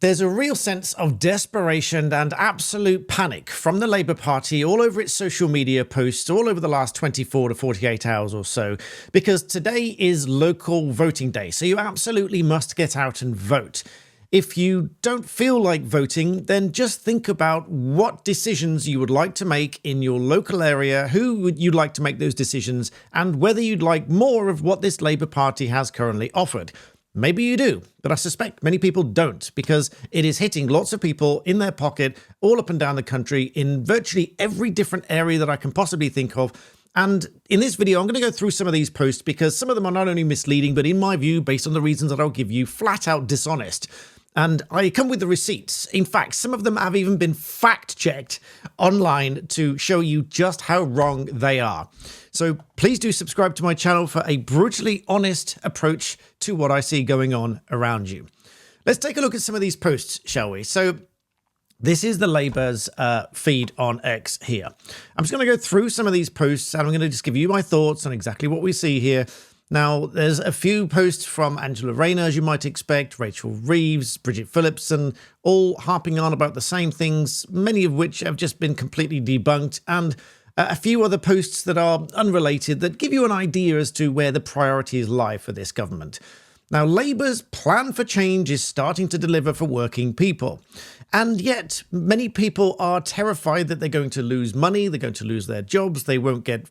There's a real sense of desperation and absolute panic from the Labour Party all over its social media posts all over the last 24 to 48 hours or so, because today is local voting day, so you absolutely must get out and vote. If you don't feel like voting, then just think about what decisions you would like to make in your local area, who would you like to make those decisions, and whether you'd like more of what this Labour Party has currently offered. Maybe you do, but I suspect many people don't, because it is hitting lots of people in their pocket all up and down the country in virtually every different area that I can possibly think of. And in this video, I'm going to go through some of these posts because some of them are not only misleading, but in my view, based on the reasons that I'll give you, flat out dishonest. And I come with the receipts. In fact, some of them have even been fact-checked online to show you just how wrong they are. So please do subscribe to my channel for a brutally honest approach to what I see going on around you. Let's take a look at some of these posts, shall we? So this is the Labour's feed on X here. I'm just going to go through some of these posts and I'm going to just give you my thoughts on exactly what we see here. Now, there's a few posts from Angela Rayner, as you might expect, Rachel Reeves, Bridget Phillips, and all harping on about the same things, many of which have just been completely debunked, and a few other posts that are unrelated that give you an idea as to where the priorities lie for this government. Now, Labour's plan for change is starting to deliver for working people. And yet, many people are terrified that they're going to lose money, they're going to lose their jobs, they won't get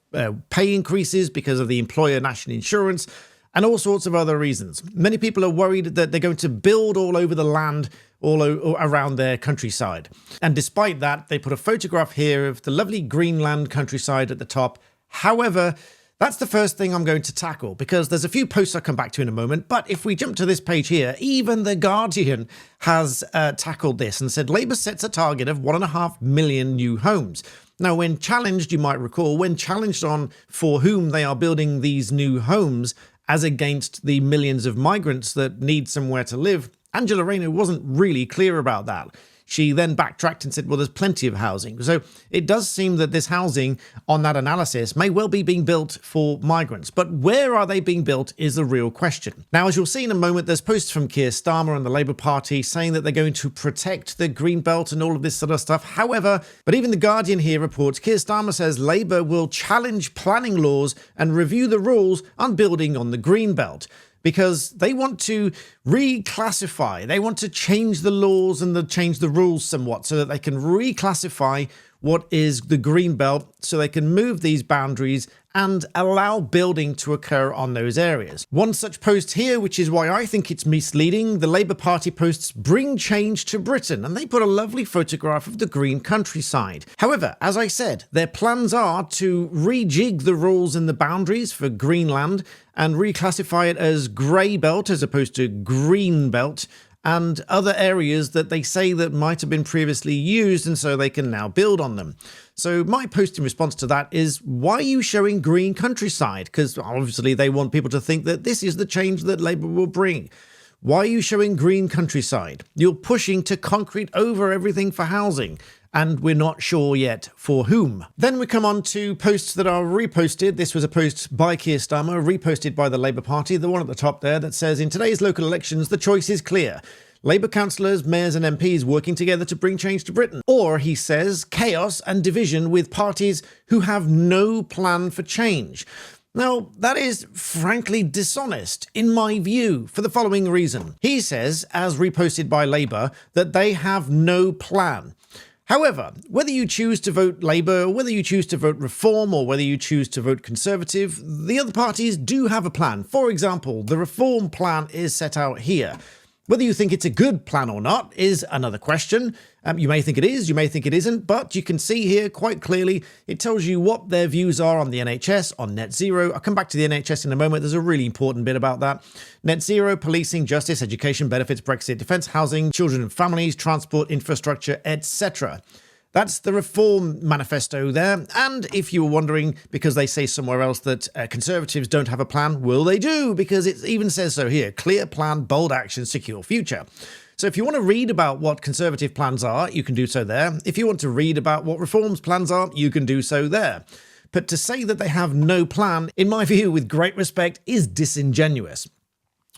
pay increases because of the employer national insurance, and all sorts of other reasons. Many people are worried that they're going to build all over the land, all around their countryside. And despite that, they put a photograph here of the lovely Greenland countryside at the top. However, that's the first thing I'm going to tackle, because there's a few posts I'll come back to in a moment. But if we jump to this page here, even The Guardian has tackled this and said Labour sets a target of 1.5 million new homes. Now, when challenged, you might recall, when challenged on for whom they are building these new homes as against the millions of migrants that need somewhere to live, Angela Rayner wasn't really clear about that. She then backtracked and said, well, there's plenty of housing. So it does seem that this housing on that analysis may well be being built for migrants. But where are they being built is the real question. Now, as you'll see in a moment, there's posts from Keir Starmer and the Labour Party saying that they're going to protect the Green Belt and all of this sort of stuff. However, but even The Guardian here reports Keir Starmer says Labour will challenge planning laws and review the rules on building on the Green Belt, because they want to reclassify, they want to change the laws and change the rules somewhat so that they can reclassify what is the Green Belt, so they can move these boundaries and allow building to occur on those areas. One such post here, which is why I think it's misleading, the Labour Party posts bring change to Britain, and they put a lovely photograph of the green countryside. However, as I said, their plans are to rejig the rules and the boundaries for Greenland and reclassify it as Grey Belt as opposed to Green Belt, and other areas that they say that might have been previously used, and so they can now build on them. So my post in response to that is, why are you showing green countryside? Because obviously they want people to think that this is the change that Labour will bring. Why are you showing green countryside? You're pushing to concrete over everything for housing, and we're not sure yet for whom. Then we come on to posts that are reposted. This was a post by Keir Starmer, reposted by the Labour Party, the one at the top there that says, in today's local elections, the choice is clear. Labour councillors, mayors and MPs working together to bring change to Britain. Or, he says, chaos and division with parties who have no plan for change. Now, that is frankly dishonest, in my view, for the following reason. He says, as reposted by Labour, that they have no plan. However, whether you choose to vote Labour, whether you choose to vote Reform, or whether you choose to vote Conservative, the other parties do have a plan. For example, the Reform plan is set out here. Whether you think it's a good plan or not is another question. You may think it is, you may think it isn't, but you can see here quite clearly it tells you what their views are on the NHS, on net zero. I'll come back to the NHS in a moment. There's a really important bit about that. Net zero, policing, justice, education, benefits, Brexit, defence, housing, children and families, transport, infrastructure, etc. That's the Reform manifesto there. And if you were wondering, because they say somewhere else that Conservatives don't have a plan, well, they do, because it even says so here. Clear plan, bold action, secure future. So if you want to read about what Conservative plans are, you can do so there. If you want to read about what Reform's plans are, you can do so there. But to say that they have no plan, in my view, with great respect, is disingenuous.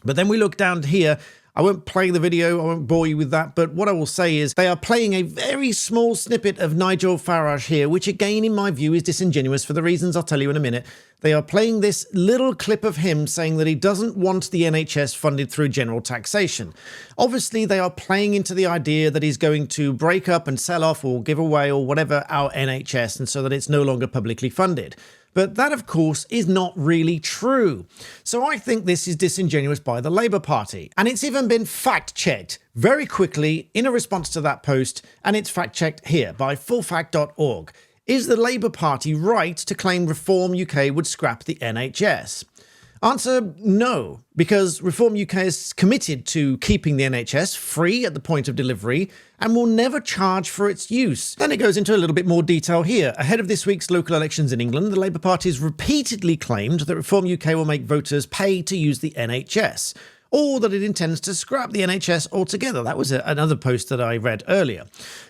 But then we look down here I won't play the video, I won't bore you with that, but what I will say is they are playing a very small snippet of Nigel Farage here, which again, in my view, is disingenuous for the reasons I'll tell you in a minute. They are playing this little clip of him saying that he doesn't want the NHS funded through general taxation. Obviously, they are playing into the idea that he's going to break up and sell off or give away or whatever our NHS, and so that it's no longer publicly funded. But that, of course, is not really true. So I think this is disingenuous by the Labour Party. And it's even been fact-checked very quickly in a response to that post, and it's fact-checked here by fullfact.org. Is the Labour Party right to claim Reform UK would scrap the NHS? Answer, no, because Reform UK is committed to keeping the NHS free at the point of delivery and will never charge for its use. Then it goes into a little bit more detail here. Ahead of this week's local elections in England, the Labour Party has repeatedly claimed that Reform UK will make voters pay to use the NHS, or that it intends to scrap the NHS altogether. That was another post that I read earlier.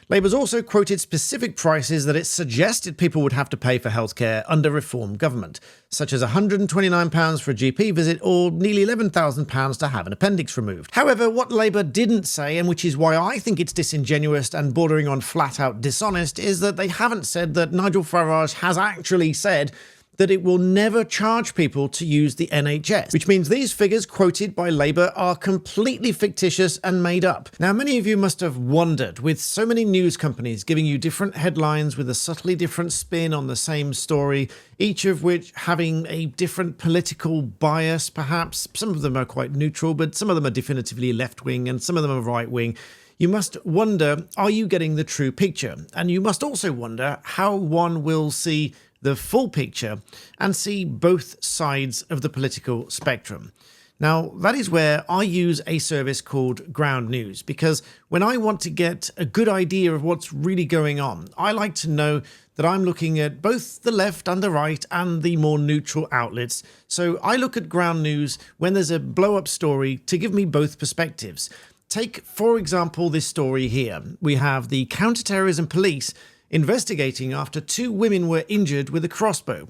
Labour's also quoted specific prices that it suggested people would have to pay for healthcare under Reform government, such as £129 for a GP visit or nearly £11,000 to have an appendix removed. However, what Labour didn't say, and which is why I think it's disingenuous and bordering on flat-out dishonest, is that they haven't said that Nigel Farage has actually said that it will never charge people to use the NHS, which means these figures quoted by Labour are completely fictitious and made up. Now, many of you must have wondered, with so many news companies giving you different headlines with a subtly different spin on the same story, each of which having a different political bias, perhaps. Some of them are quite neutral, but some of them are definitively left-wing and some of them are right-wing. You must wonder, are you getting the true picture? And you must also wonder how one will see the full picture and see both sides of the political spectrum. Now, that is where I use a service called Ground News, because when I want to get a good idea of what's really going on, I like to know that I'm looking at both the left and the right and the more neutral outlets. So I look at Ground News when there's a blow-up story to give me both perspectives. Take, for example, this story here. We have the counter-terrorism police investigating after 2 women were injured with a crossbow.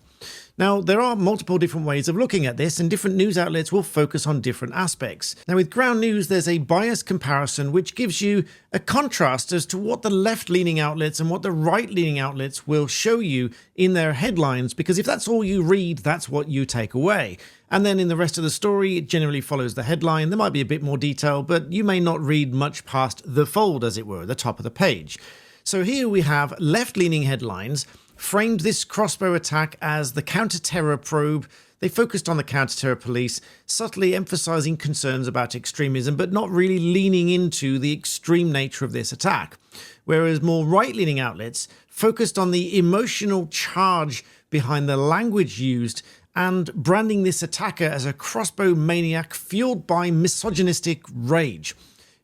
Now, there are multiple different ways of looking at this, and different news outlets will focus on different aspects. Now, with Ground News, there's a biased comparison which gives you a contrast as to what the left-leaning outlets and what the right-leaning outlets will show you in their headlines, because if that's all you read, that's what you take away. And then in the rest of the story, it generally follows the headline. There might be a bit more detail, but you may not read much past the fold, as it were, the top of the page. So here we have left-leaning headlines, framed this crossbow attack as the counter-terror probe. They focused on the counter-terror police, subtly emphasising concerns about extremism, but not really leaning into the extreme nature of this attack. Whereas more right-leaning outlets focused on the emotional charge behind the language used and branding this attacker as a crossbow maniac fueled by misogynistic rage.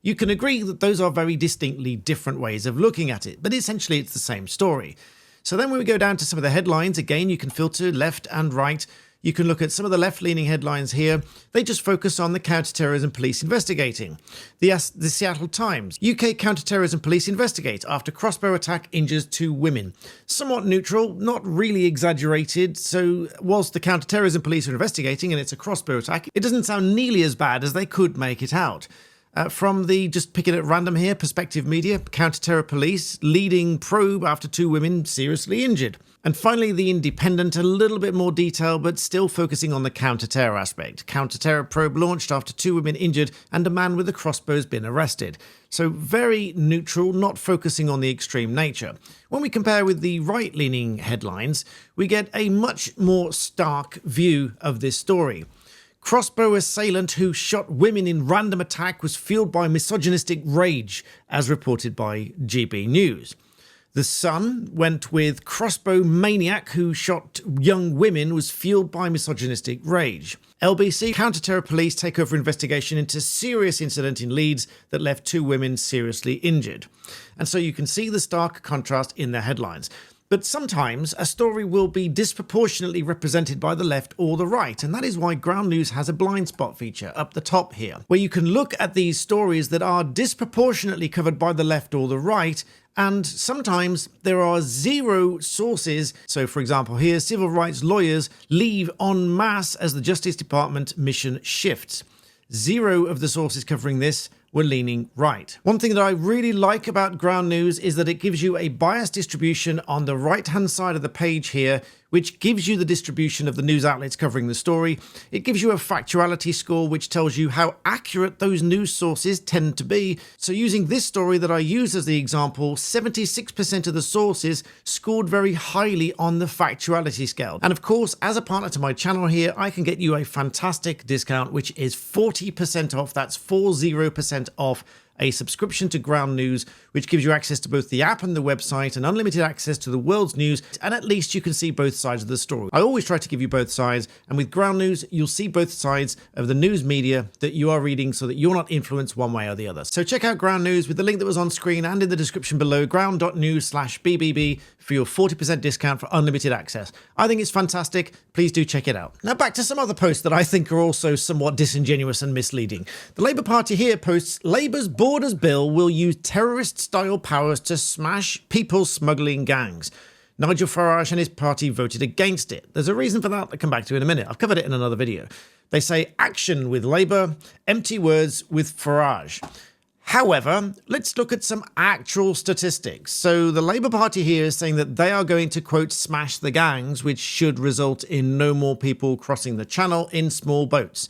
You can agree that those are very distinctly different ways of looking at it, but essentially it's the same story. So then when we go down to some of the headlines, again, you can filter left and right. You can look at some of the left-leaning headlines here. They just focus on the counter-terrorism police investigating. The Seattle Times, UK counter-terrorism police investigate after crossbow attack injures 2 women. Somewhat neutral, not really exaggerated. So whilst the counter-terrorism police are investigating and it's a crossbow attack, it doesn't sound nearly as bad as they could make it out. From the, just picking at random here, Perspective Media, counter-terror police leading probe after 2 women seriously injured. And finally, The Independent, a little bit more detail, but still focusing on the counter-terror aspect. Counter-terror probe launched after 2 women injured and a man with a crossbow has been arrested. So very neutral, not focusing on the extreme nature. When we compare with the right-leaning headlines, we get a much more stark view of this story. Crossbow assailant who shot women in random attack was fueled by misogynistic rage, as reported by GB News. The Sun went with crossbow maniac who shot young women was fueled by misogynistic rage. LBC, counter-terror police take over investigation into serious incident in Leeds that left 2 women seriously injured. And so you can see the stark contrast in their headlines. But sometimes a story will be disproportionately represented by the left or the right, and that is why Ground News has a blind spot feature up the top here, where you can look at these stories that are disproportionately covered by the left or the right, and sometimes there are 0 sources. So for example here, civil rights lawyers leave en masse as the Justice Department mission shifts. 0 of the sources covering this were leaning right. One thing that I really like about Ground News is that it gives you a bias distribution on the right-hand side of the page here, which gives you the distribution of the news outlets covering the story. It gives you a factuality score, which tells you how accurate those news sources tend to be. So using this story that I use as the example, 76% of the sources scored very highly on the factuality scale. And of course, as a partner to my channel here, I can get you a fantastic discount, which is 40% off. That's 40% off a subscription to Ground News, which gives you access to both the app and the website and unlimited access to the world's news, and at least you can see both sides of the story. I always try to give you both sides, and with Ground News, you'll see both sides of the news media that you are reading so that you're not influenced one way or the other. So check out Ground News with the link that was on screen and in the description below, ground.news/BBB, for your 40% discount for unlimited access. I think it's fantastic. Please do check it out. Now back to some other posts that I think are also somewhat disingenuous and misleading. The Labour Party here posts, Labour's Borders Bill will use terrorist-style powers to smash people smuggling gangs. Nigel Farage and his party voted against it. There's a reason for that I'll come back to in a minute. I've covered it in another video. They say action with Labour, empty words with Farage. However, let's look at some actual statistics. So the Labour Party here is saying that they are going to, quote, smash the gangs, which should result in no more people crossing the channel in small boats.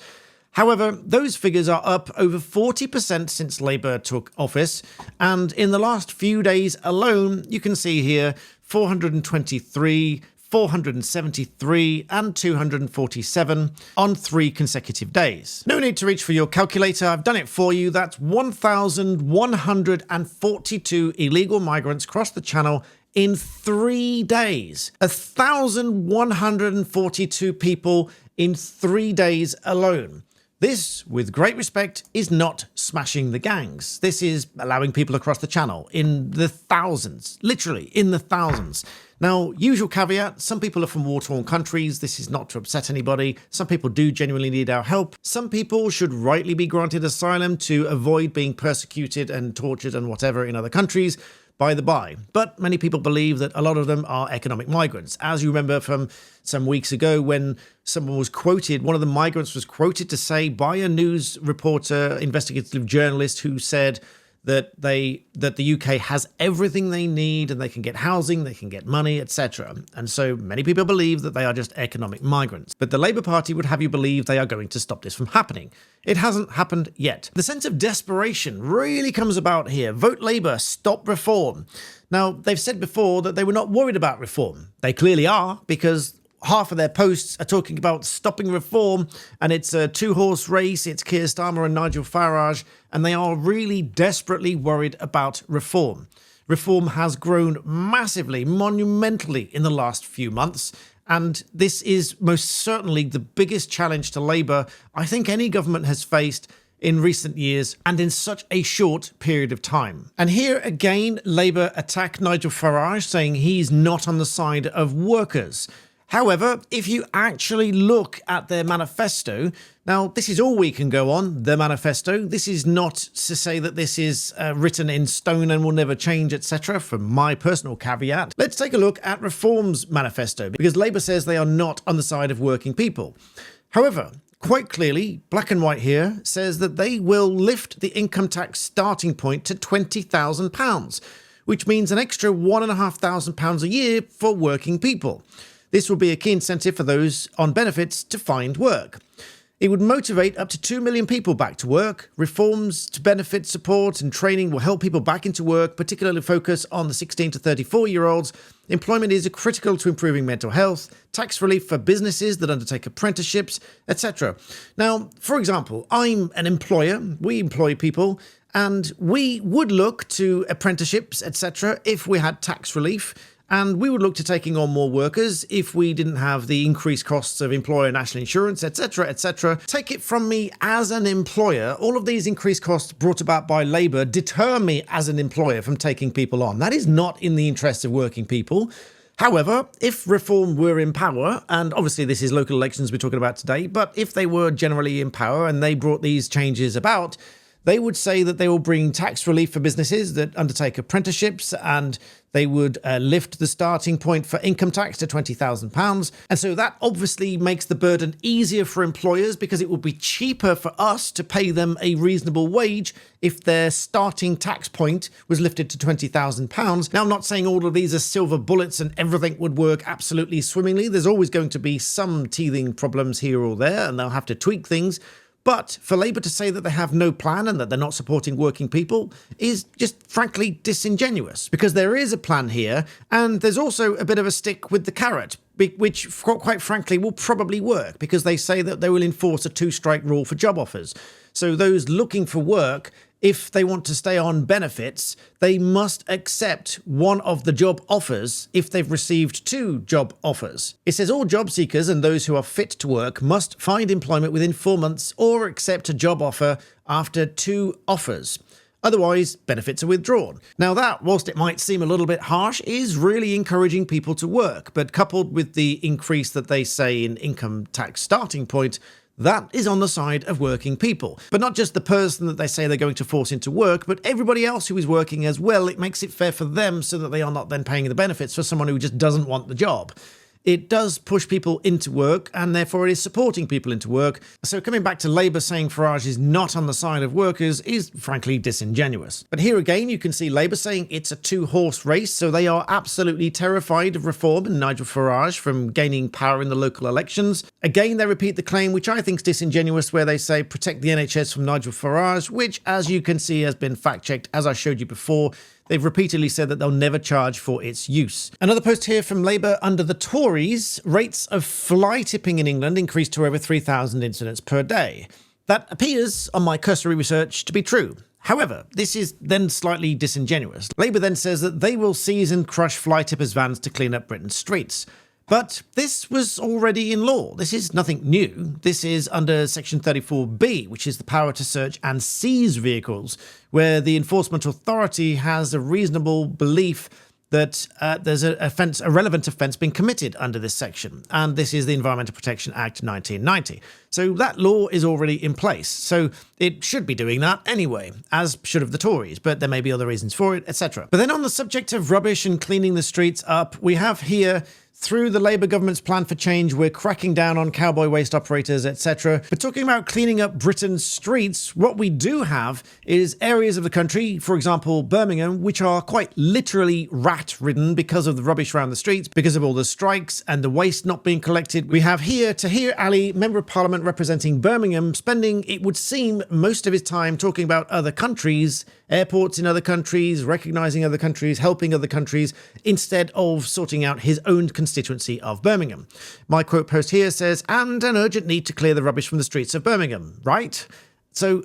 However, those figures are up over 40% since Labour took office, and in the last few days alone, you can see here 423, 473 and 247 on 3 consecutive days. No need to reach for your calculator, I've done it for you. That's 1,142 illegal migrants crossed the channel in 3 days. 1,142 people in 3 days alone. This, with great respect, is not smashing the gangs. This is allowing people across the channel in the thousands, literally in the thousands. Now, usual caveat, some people are from war-torn countries. This is not to upset anybody. Some people do genuinely need our help. Some people should rightly be granted asylum to avoid being persecuted and tortured and whatever in other countries, by the by. But many people believe that a lot of them are economic migrants. As you remember from some weeks ago when someone was quoted, one of the migrants was quoted to say by a news reporter, investigative journalist, who said that the UK has everything they need and they can get housing, they can get money, etc. And so many people believe that they are just economic migrants. But the Labour Party would have you believe they are going to stop this from happening. It hasn't happened yet. The sense of desperation really comes about here. Vote Labour, stop reform. Now, they've said before that they were not worried about reform. They clearly are, because half of their posts are talking about stopping reform, and it's a 2-horse race. It's Keir Starmer and Nigel Farage, and they are really desperately worried about reform. Reform has grown massively, monumentally in the last few months, and this is most certainly the biggest challenge to Labour I think any government has faced in recent years and in such a short period of time. And here again, Labour attack Nigel Farage, saying he's not on the side of workers. However, if you actually look at their manifesto, now this is all we can go on, the manifesto. This is not to say that this is written in stone and will never change, etc. from my personal caveat. Let's take a look at Reform's manifesto, because Labour says they are not on the side of working people. However, quite clearly, black and white here, says that they will lift the income tax starting point to £20,000, which means an extra £1,500 a year for working people. This will be a key incentive for those on benefits to find work. It would motivate up to 2 million people back to work. Reforms to benefit support and training will help people back into work, particularly focus on the 16 to 34-year-olds. Employment is critical to improving mental health, tax relief for businesses that undertake apprenticeships, etc. Now, for example, I'm an employer, we employ people, and we would look to apprenticeships, etc. if we had tax relief. And we would look to taking on more workers if we didn't have the increased costs of employer national insurance, etc., etc. Take it from me as an employer, all of these increased costs brought about by Labour deter me as an employer from taking people on. That is not in the interests of working people. However, if Reform were in power, and obviously this is local elections we're talking about today, but if they were generally in power and they brought these changes about, They would say that they will bring tax relief for businesses that undertake apprenticeships, and they would lift the starting point for income tax to £20,000. And so that obviously makes the burden easier for employers, because it would be cheaper for us to pay them a reasonable wage if their starting tax point was lifted to £20,000. Now, I'm not saying all of these are silver bullets and everything would work absolutely swimmingly. There's always going to be some teething problems here or there, and they'll have to tweak things. But for Labour to say that they have no plan and that they're not supporting working people is just frankly disingenuous, because there is a plan here, and there's also a bit of a stick with the carrot, which quite frankly will probably work, because they say that they will enforce a 2-strike rule for job offers. So those looking for work, if they want to stay on benefits, they must accept one of the job offers if they've received 2 job offers. It says all job seekers and those who are fit to work must find employment within 4 months or accept a job offer after 2 offers. Otherwise, benefits are withdrawn. Now that, whilst it might seem a little bit harsh, is really encouraging people to work, but coupled with the increase that they say in income tax starting point, that is on the side of working people. But not just the person that they say they're going to force into work, but everybody else who is working as well. It makes it fair for them so that they are not then paying the benefits for someone who just doesn't want the job. It does push people into work, and therefore it is supporting people into work. So coming back to Labour saying Farage is not on the side of workers is frankly disingenuous. But here again, you can see Labour saying it's a 2-horse race, so they are absolutely terrified of reform and Nigel Farage from gaining power in the local elections. Again, they repeat the claim, which I think is disingenuous, where they say protect the NHS from Nigel Farage, which, as you can see, has been fact-checked, as I showed you before. They've repeatedly said that they'll never charge for its use. Another post here from Labour under the Tories. Rates of fly tipping in England increased to over 3,000 incidents per day. That appears, on my cursory research, to be true. However, this is then slightly disingenuous. Labour then says that they will seize and crush fly tippers' vans to clean up Britain's streets. But this was already in law. This is nothing new. This is under Section 34B, which is the power to search and seize vehicles, where the enforcement authority has a reasonable belief that there's a relevant offence being committed under this section. And this is the Environmental Protection Act 1990. So that law is already in place. So it should be doing that anyway, as should have the Tories, but there may be other reasons for it, etc. But then on the subject of rubbish and cleaning the streets up, we have here, through the Labour government's plan for change, we're cracking down on cowboy waste operators, etc. But talking about cleaning up Britain's streets, what we do have is areas of the country, for example, Birmingham, which are quite literally rat-ridden because of the rubbish around the streets, because of all the strikes and the waste not being collected. We have here Tahir Ali, Member of Parliament representing Birmingham, spending, it would seem, most of his time talking about other countries, airports in other countries, recognising other countries, helping other countries, instead of sorting out his own constituency of Birmingham. My quote post here says, and an urgent need to clear the rubbish from the streets of Birmingham, right? So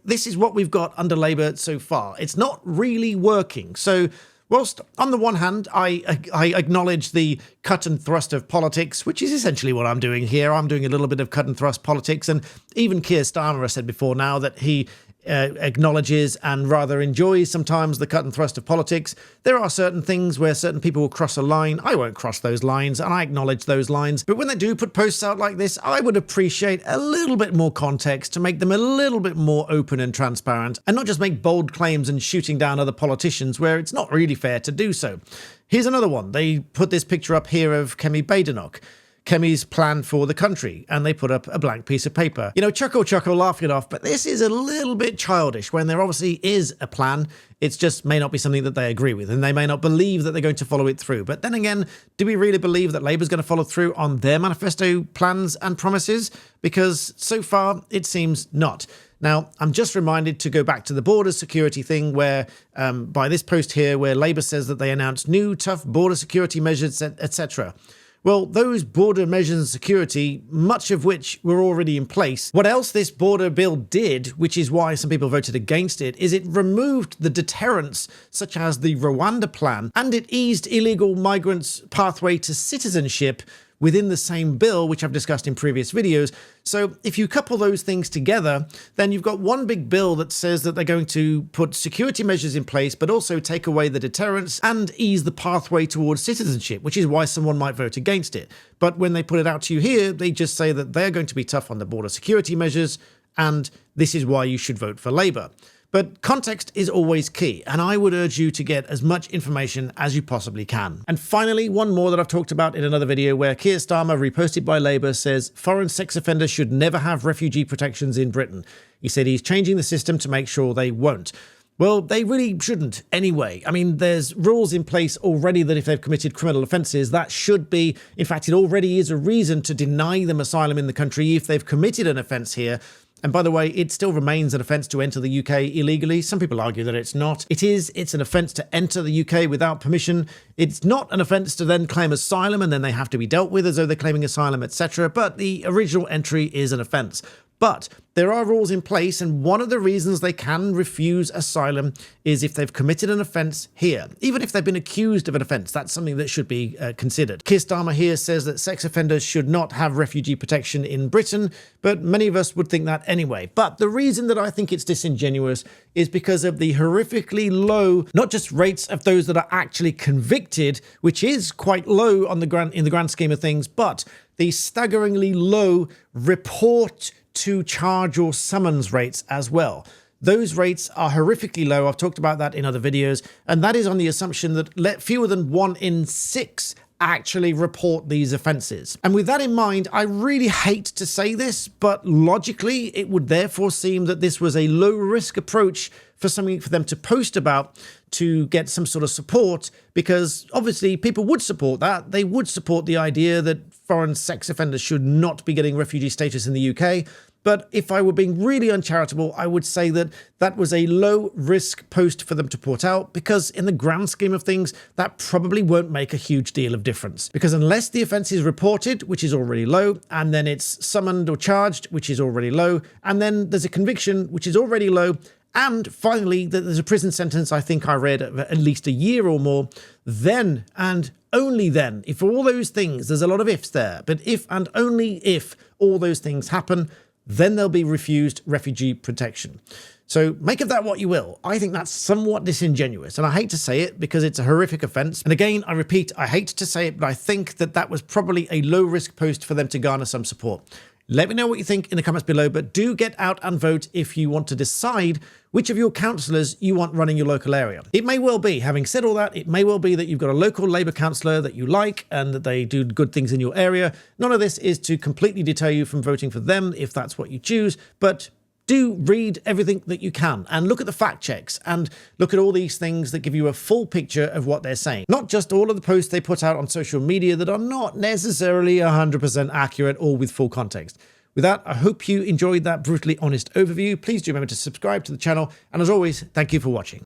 this is what we've got under Labour so far. It's not really working. So whilst on the one hand, I acknowledge the cut and thrust of politics, which is essentially what I'm doing here. I'm doing a little bit of cut and thrust politics. And even Keir Starmer has said before now that he acknowledges and rather enjoys sometimes the cut and thrust of politics. There are certain things where certain people will cross a line. I won't cross those lines, and I acknowledge those lines. But when they do put posts out like this, I would appreciate a little bit more context to make them a little bit more open and transparent, and not just make bold claims and shooting down other politicians where it's not really fair to do so. Here's another one. They put this picture up here of Kemi Badenoch. Kemi's plan for the country, and they put up a blank piece of paper. You know, chuckle, laugh it off, but this is a little bit childish when there obviously is a plan. It just may not be something that they agree with, and they may not believe that they're going to follow it through. But then again, do we really believe that Labour's going to follow through on their manifesto plans and promises? Because so far, it seems not. Now, I'm just reminded to go back to the border security thing where, by this post here, where Labour says that they announced new tough border security measures, etc. Well, those border measures and security, much of which were already in place. What else this border bill did, which is why some people voted against it, is it removed the deterrents such as the Rwanda plan, and it eased illegal migrants' pathway to citizenship within the same bill, which I've discussed in previous videos. So if you couple those things together, then you've got one big bill that says that they're going to put security measures in place, but also take away the deterrents and ease the pathway towards citizenship, which is why someone might vote against it. But when they put it out to you here, they just say that they're going to be tough on the border security measures, and this is why you should vote for Labour. But context is always key, and I would urge you to get as much information as you possibly can. And finally, one more that I've talked about in another video where Keir Starmer, reposted by Labour, says foreign sex offenders should never have refugee protections in Britain. He said he's changing the system to make sure they won't. Well, they really shouldn't anyway. I mean, there's rules in place already that if they've committed criminal offences, that should be, in fact, it already is a reason to deny them asylum in the country if they've committed an offence here. And by the way, it still remains an offence to enter the UK illegally. Some people argue that it's not. It's an offence to enter the UK without permission. It's not an offence to then claim asylum and then they have to be dealt with as though they're claiming asylum, etc. But the original entry is an offence. But there are rules in place, and one of the reasons they can refuse asylum is if they've committed an offence here. Even if they've been accused of an offence, that's something that should be considered. Keir Starmer here says that sex offenders should not have refugee protection in Britain, but many of us would think that anyway. But the reason that I think it's disingenuous is because of the horrifically low, not just rates of those that are actually convicted, which is quite low on in the grand scheme of things, but the staggeringly low report to charge or summons rates as well. Those rates are horrifically low. I've talked about that in other videos, and that is on the assumption that fewer than 1 in 6 actually report these offences. And with that in mind, I really hate to say this, but logically it would therefore seem that this was a low-risk approach for something for them to post about to get some sort of support, because obviously people would support that. They would support the idea that foreign sex offenders should not be getting refugee status in the UK. But if I were being really uncharitable, I would say that that was a low-risk post for them to put out, because in the grand scheme of things, that probably won't make a huge deal of difference. Because unless the offence is reported, which is already low, and then it's summoned or charged, which is already low, and then there's a conviction, which is already low, and finally, that there's a prison sentence, I think I read, of at least a year or more, then, and only then, if all those things, there's a lot of ifs there, but if and only if all those things happen, then they'll be refused refugee protection. So make of that what you will. I think that's somewhat disingenuous, and I hate to say it because it's a horrific offence. And again, I repeat, I hate to say it, but I think that that was probably a low-risk post for them to garner some support. Let me know what you think in the comments below, but do get out and vote if you want to decide which of your councillors you want running your local area. It may well be, having said all that, it may well be that you've got a local Labour councillor that you like and that they do good things in your area. None of this is to completely deter you from voting for them if that's what you choose, but do read everything that you can and look at the fact checks and look at all these things that give you a full picture of what they're saying. Not just all of the posts they put out on social media that are not necessarily 100% accurate or with full context. With that, I hope you enjoyed that brutally honest overview. Please do remember to subscribe to the channel. And as always, thank you for watching.